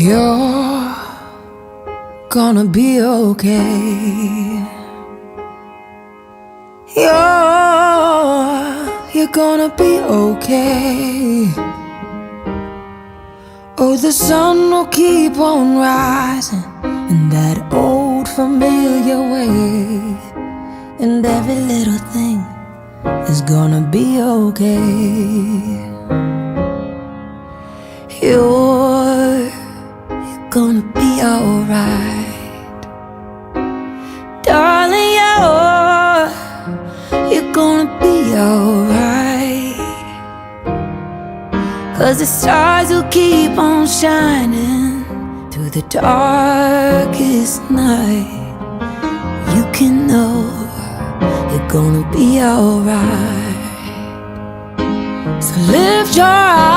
You're gonna be okay. You're gonna be okay. Oh, the sun will keep on rising in that old familiar way, and every little thing is gonna be okay. You're gonna be alright, darling. You're gonna be alright, 'cause the stars will keep on shining through the darkest night. You can know you're gonna be alright. So lift your eyes